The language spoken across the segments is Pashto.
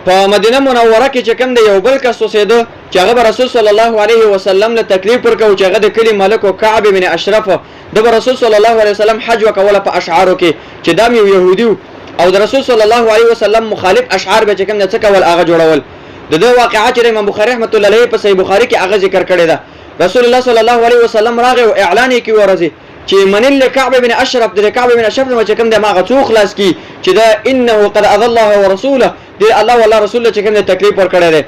په مدینه منوره کې چې کوم د یو بل کس اوسېده چې هغه رسول صلی الله علیه وسلم له تکلیف ورکړو چې هغه د کلی ملک او کعب بن اشرف د رسول صلی الله علیه وسلم حج وکوله په اشعارو کې چې دا یو يهودي او د رسول صلی الله علیه وسلم مخالف اشعار به چې کوم څه کول هغه جوړول. د دې واقعات چې امام بخاری رحمت الله علیه په صحیح بخاری کې هغه ذکر کړی ده. رسول الله صلی الله علیه وسلم راغی او اعلان یې کوي ورځي چې من الكعب بن اشرف د کعب بن اشرف چې کوم د ماغه څو خلاص کی چې دا انه قد اذى الله ورسوله دی الله والله رسول چې کوم د تکلیف ور کړی دی.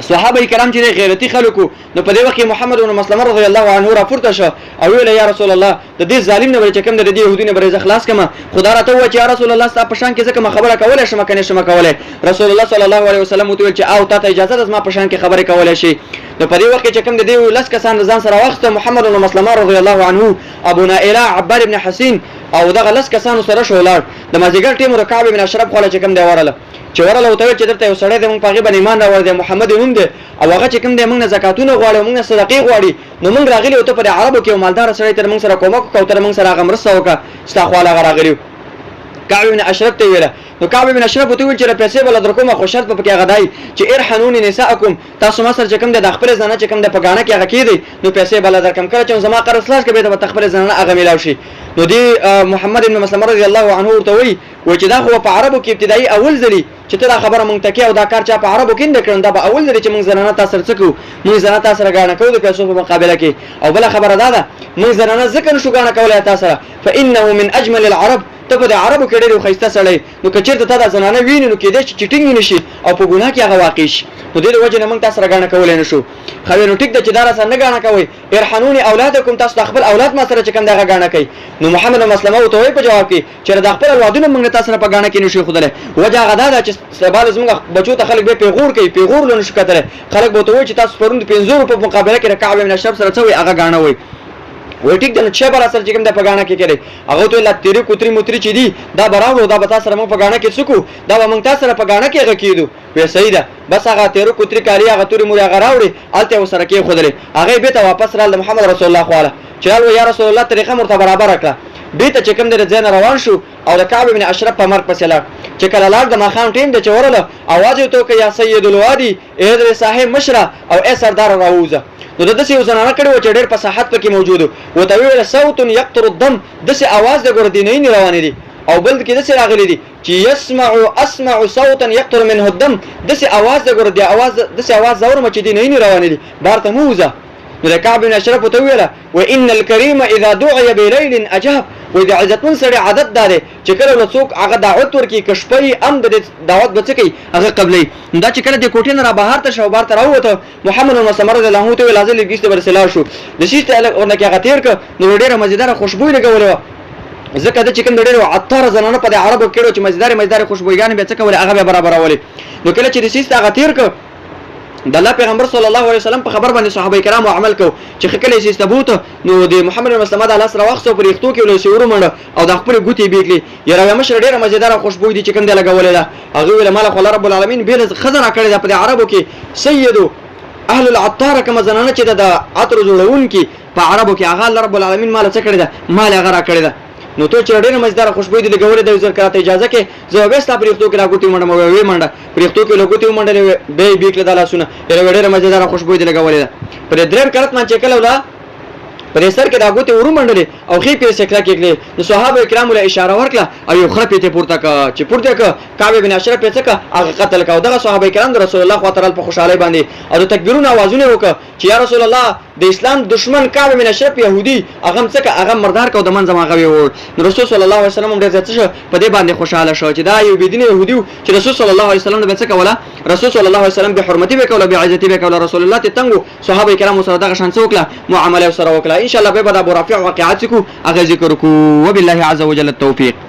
صحابه کرام چې غیرتی خلکو نو په دې وخت محمد بن مسلمه رضی الله عنه را پورته شو او ویل یا رسول الله د دې ظالم نه چې کوم د دې يهودي نه بری خلاص کما خدا راته و چې یا رسول الله ستاسو په شان کې ځکه خبره کوله شمه کنه شمه کوله. رسول الله صلی الله علیه وسلم ویل چې او ته اجازه ده ما په شان کې خبره کوله شي. نو په دې وخت چې کوم د دې لس کسان ځان سره وخت محمد بن مسلمه رضی الله عنه ابو نائله عباد ابن حسین او دغه لس کسانو سره شولار د مازیګر ټیم رکعب بن اشرف خو چې کوم دی ورله چې ورله او ته چې درته یو سړی د مونږ په غیبه ایمان راوړ دی محمد نوم دی او هغه چې کوم دی مونږ زکاتونه غواړو مونږ صدقې غواړي نو مونږ راغلی او ته په عربو کې مالدار سړی تر مونږ سره کومک کوو تر مونږ سره هغه مرسته وکړه ستا خواله راغلی. کعب بن اشرف ته ویله نو کعب بن اشرف ته ویل چې پیسې بل درکومه خو شرط په کې غدای چې ارحنون نساءکم تاسو ما سره چې کوم د خپل زنه چې کوم د پګانه کې هغه کېدی نو پیسې بل درکم کړه چې زما قرض خلاص کړي د خپل زنه هغه ملاو شي. نو دی محمد بن مسلمه رضی الله عنه ورته وی چې دا خو په عربو کې ابتدایي اول ځلی چې ته دا خبره مونږ ته کې او دا کار چا په عربو کې نه کړن دا به اول ځلی چې مونږ زنانه تاسو سره څکو مونږ زنانه تاسو سره غاڼه کوو د پیسو په مقابله کې او بل خبره دا مونږ زنانه ځکه نشو غاڼه کولای تاسو سره فانه من اجمل العرب ته په عربو کې ډېر خسته سړی نو کچېرته ته دا زنانه ویني نو کېدای چې چټینګ نشي او په ګناه کې هغه واقع شي نو دې وجه نه مونږ تاسو سره غاڼه کولای نشو. خو نو ټیک ده چې دا سره نه غاڼه کوي ارحنون اولادکم تاسو خپل اولاد ما سره چې کوم دغه غاڼه کوي. نو محمد مسلمه او ته په جواب کې چې د خپل اولادونو مونږ تاسو سره په غاڼه کې نشي خدله وجه غدا دا چې سبال زموږ بچو ته خلک به پیغور کوي پیغور لونه شو کتره خلک به ته وایي چې تاسو پروند 500 په مقابله کې کعب بن اشرف سره څوي هغه غاڼه وي وای ټیک ده چې بل اثر چې کوم د پګانه کې کړي هغه ته لا تیری کوتری متری چي دي دا براو دا به تاسو سره مو پګانه کې څکو دا به مونږ تاسو سره پګانه کې هغه کېدو وې صحیح ده بس هغه تیری کوتری کاری هغه توري مور هغه راوړي الته وسره کې خودلې هغه به ته واپس رااله محمد رسول الله خواله چلو یا رسول الله طریقه مرته برابر کړه بیت چې کوم د ځین روان شو او د کعب بن اشرف په مرګ پسې لاړ چې کله لاړ د ماخام ټیم د چورله आवाज یې تو کې یا سید الوادي اې صاحب مشره او اې سردار راووزه نو دسه یو زنانه کړي و چې ډېر په صحت پکې موجود و ته ویل صوت يقطر الدم دسه आवाज د ګردینې روان دي او بل کې دسه راغلي دي چې اسمع صوتا يقطر منه الدم دسه आवाज د ګردې आवाज دسه आवाज زور مچ دي نه روان دي بارته موزه نو کعب بن اشرف ته ویل وان الكريم اذا دعي بليل اجاب و د عزتمن سره عادت داره چې کله څوک هغه دعوت ورکي کشپي ام د دعوت بچکی هغه قبلې دا چې کله د کوټې نه را بهر ته شو بار ته راوته محمد بن مسلمه رضی الله عنه لازم لګیسته ورسلا شو د شیته ورنکه هغه تیر ک نو ډیره مزیدار خوشبو لګولې ځکه د چکن ډیره عطار زنانه په عربو کې چې مزیدار خوشبوګان به څه کول هغه برابر اولې نو کله چې د شیته هغه تیر ک د الله پیغمبر صلی الله علیه وسلم په خبر باندې صحابه کرام عمل کو چې خکله یې استبوت نو د محمد بن مسلمه د الله سره وخت پر یختو کې له شعور منډه او د خپل ګوتی بیکلی یره مشر ډیره مزیدار خوشبو دي چې کوم دی لګولې ده هغه ویل مال خو رب العالمین به خزر کړی ده په عربو کې سیدو اهل العطار کما زنانه چې د عطر جوړون کې په عربو کې هغه رب العالمین مال څه کړی ده مال هغه را کړی ده نو ته چې ډېر مزدار خوشبو دي لګولې د وزر کراته اجازه کې زه به ستاسو پرېختو کې راګوتې منډه وې منډه پرېختو کې لګوتې منډه به بیکله دلا سونه ډېر مزدار خوشبو دي لګولې ده پر دریم کرت مان چې کله ولا پر سر کې راګوتې ورو منډلې او خې په سکلا کې کړې نو صحابه کرام له اشاره ورکړه او یو خره په پورته کا چې پورته کا کعب بن اشرف په څکا هغه قتل کا او دغه صحابه کرام د رسول الله صلی الله علیه وسلم په خوشاله باندې او تکبیرونه आवाजونه وکړه چې یا رسول الله د اسلام دشمن کعب بن اشرف يهودي هغه څکه هغه مردار کو د منځ ماغه وي نو رسول صلی الله علیه وسلم ډېر څه په دې باندې خوشاله شو چې دا یو بيدینه يهودي چې رسول صلی الله علیه وسلم د څکه ولا رسول صلی الله علیه وسلم به حرمتي وکوله به عزتي وکوله رسول الله ته تنګو صحابه کرام سره دغه شان څوکله معامله سره وکړه ان شاء الله به رافع واقعات کو اغه ذکر کو وبالله عز وجل التوفيق.